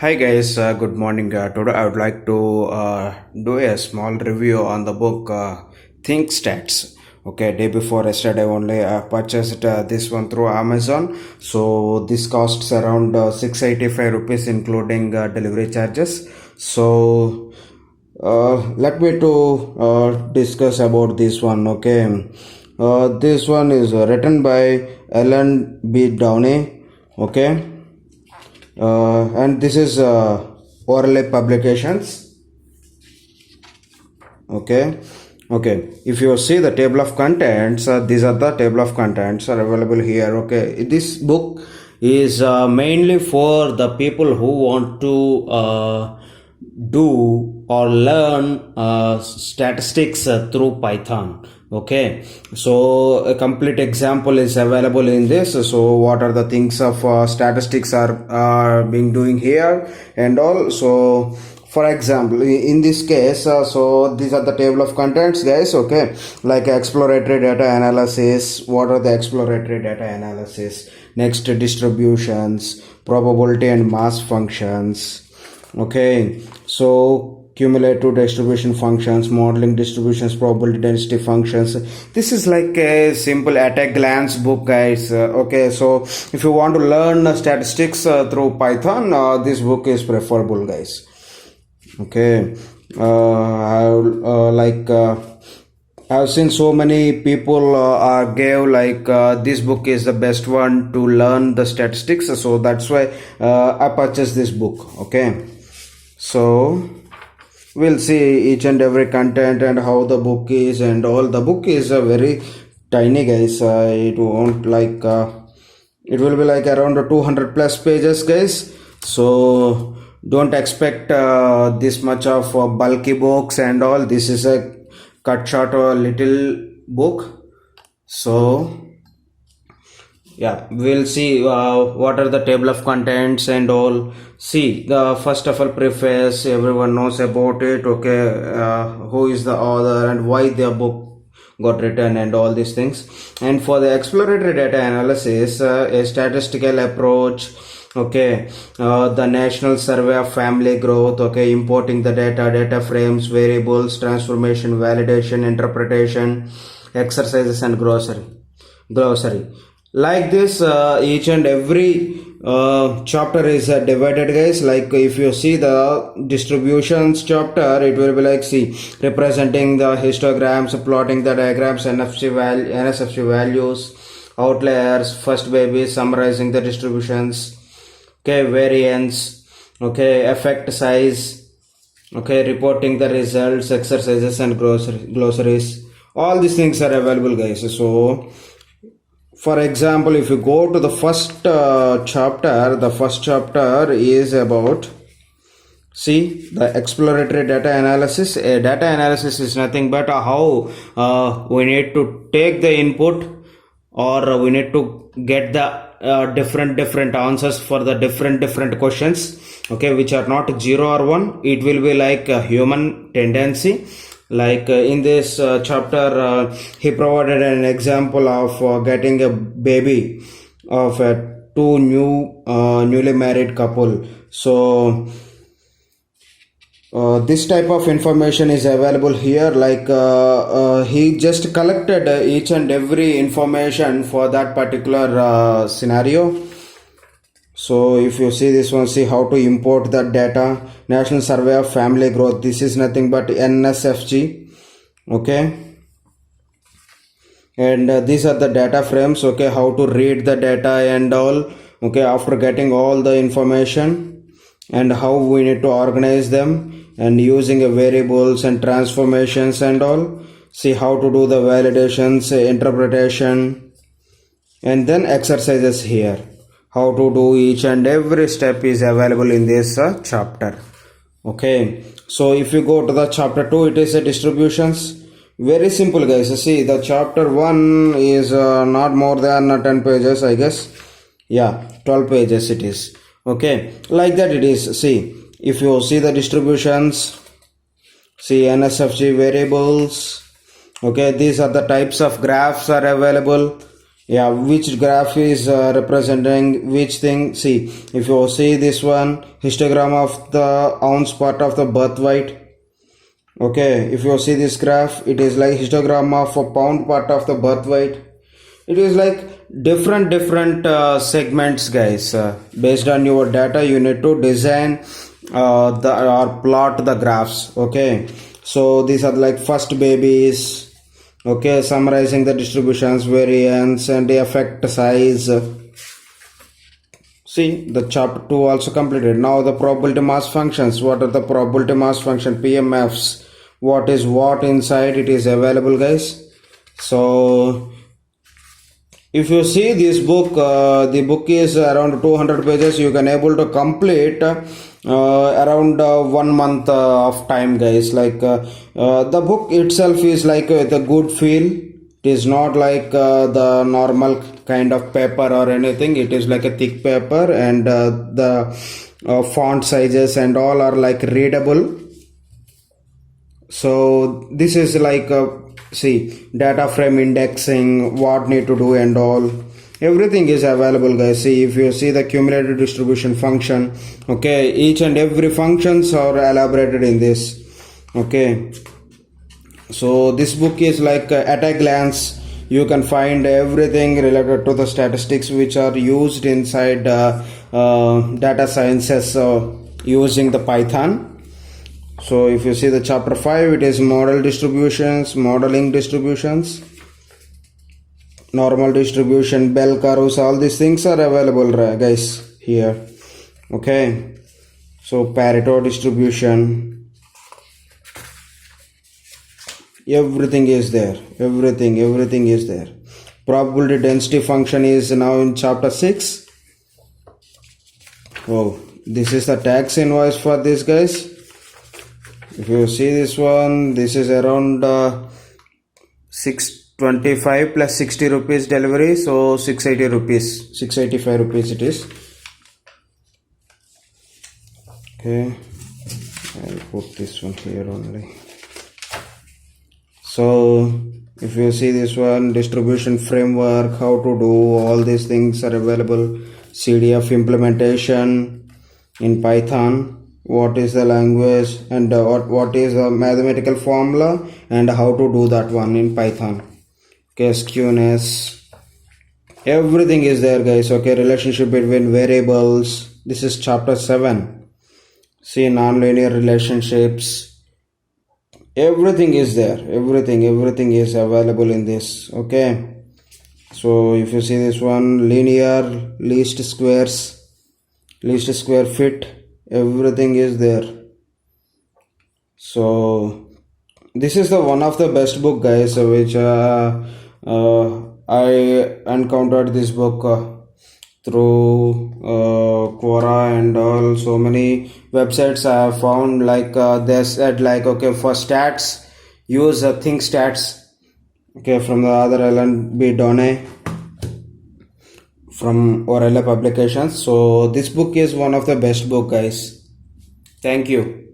Hi guys, good morning. Today I would like to do a small review on the book Think Stats. Okay, day before yesterday only I purchased this one through Amazon. So this costs around 685 rupees including delivery charges. So let me to discuss about this one. Okay, this one is written by Ellen B. Downey. Okay, and this is Orale Publications. Okay, if you see the table of contents, these are the table of contents are available here. Okay, this book is mainly for the people who want to do or learn statistics through Python. Okay, so a complete example is available in this. So what are the things of statistics are being doing here and all. So for example, in this case, so these are the table of contents, guys. Okay, like exploratory data analysis. What are the exploratory data analysis? Next, distributions, probability and mass functions. Okay, so cumulative distribution functions, modeling distributions, probability density functions. This is like a simple at a glance book, guys. Okay, so if you want to learn statistics through Python, this book is preferable, guys. Okay, I've seen so many people gave like this book is the best one to learn the statistics, so that's why I purchased this book. Okay, so we'll see each and every content and how the book is and all. The book is very tiny, guys. It won't like it will be like around 200 plus pages, guys. So don't expect this much of bulky books and all. This is a cut short or little book. So yeah, we'll see what are the table of contents and all. See, the first of all preface, everyone knows about it. Okay, who is the author and why their book got written and all these things. And for the exploratory data analysis, a statistical approach. Okay, the National Survey of Family Growth. Okay, importing the data frames, variables, transformation, validation, interpretation, exercises and glossary. Like this, each and every chapter is divided, guys. Like if you see the distributions chapter, it will be like, see, representing the histograms, plotting the diagrams, NSFC values, outliers, first babies, summarizing the distributions. Okay, variance. Okay, effect size. Okay, reporting the results, exercises and glossaries. All these things are available, guys. So for example, if you go to the first chapter, the first chapter is about, see, the exploratory data analysis. Data analysis is nothing but how we need to take the input, or we need to get the different answers for the different questions. Okay, which are not 0 or 1. It will be like a human tendency. Like in this chapter, he provided an example of getting a baby of two newly married couple. So this type of information is available here. Like he just collected each and every information for that particular scenario. So if you see this one, see how to import that data. National Survey of Family Growth. This is nothing but NSFG. Okay, and these are the data frames. Okay, how to read the data and all. Okay, after getting all the information, and how we need to organize them, and using variables and transformations and all. See how to do the validations, interpretation, and then exercises here. How to do each and every step is available in this chapter. Okay, so if you go to the chapter 2, it is distributions. Very simple, guys. See, the chapter 1 is not more than 10 pages, I guess. Yeah, 12 pages it is. Okay, like that it is. See, if you see the distributions, see NSFG variables. Okay, these are the types of graphs are available Yeah, which graph is representing which thing. See, if you see this one, histogram of the ounce part of the birth weight. Okay, if you see this graph, it is like histogram of a pound part of the birth weight. It is like different segments, guys. Based on your data, you need to design the or plot the graphs. Okay, so these are like first babies. Okay, summarizing the distributions, variance, and the effect size. See, the chapter 2 also completed. Now the probability mass functions. What are the probability mass function, PMFs? What is what inside? It is available, guys. So if you see this book, the book is around 200 pages. You can able to complete around 1 month of time, guys. Like the book itself is like the good feel. It is not like the normal kind of paper or anything. It is like a thick paper, and the font sizes and all are like readable. So this is like see, data frame indexing, what need to do and all, everything is available, guys. See, if you see the cumulative distribution function, okay, each and every functions are elaborated in this. Okay, so this book is like at a glance you can find everything related to the statistics which are used inside data sciences using the Python. So if you see the chapter 5, it is model distributions, modeling distributions, normal distribution, bell curves, all these things are available, guys, here. Okay, so Pareto distribution, everything is there, everything is there. Probability density function is now in chapter 6. Oh, this is the tax invoice for this, guys. If you see this one, this is around 625 plus 60 rupees delivery, so 680 rupees, 685 rupees it is. Okay, I'll put this one here only. So if you see this one, distribution framework, how to do all these things are available. CDF implementation in Python, what is the language, and what is the mathematical formula, and how to do that one in Python. Okay, skewness, everything is there, guys. Okay, relationship between variables, this is chapter 7. See, nonlinear relationships, everything is there, everything is available in this. Okay, so if you see this one, linear, least squares, least square fit, everything is there. So this is the one of the best book, guys, which I encountered this book through Quora and all. So many websites I have found, like they said like, okay, for stats use think stats, okay, from the other L&B Donne, from Orella Publications. So this book is one of the best book, guys. Thank you.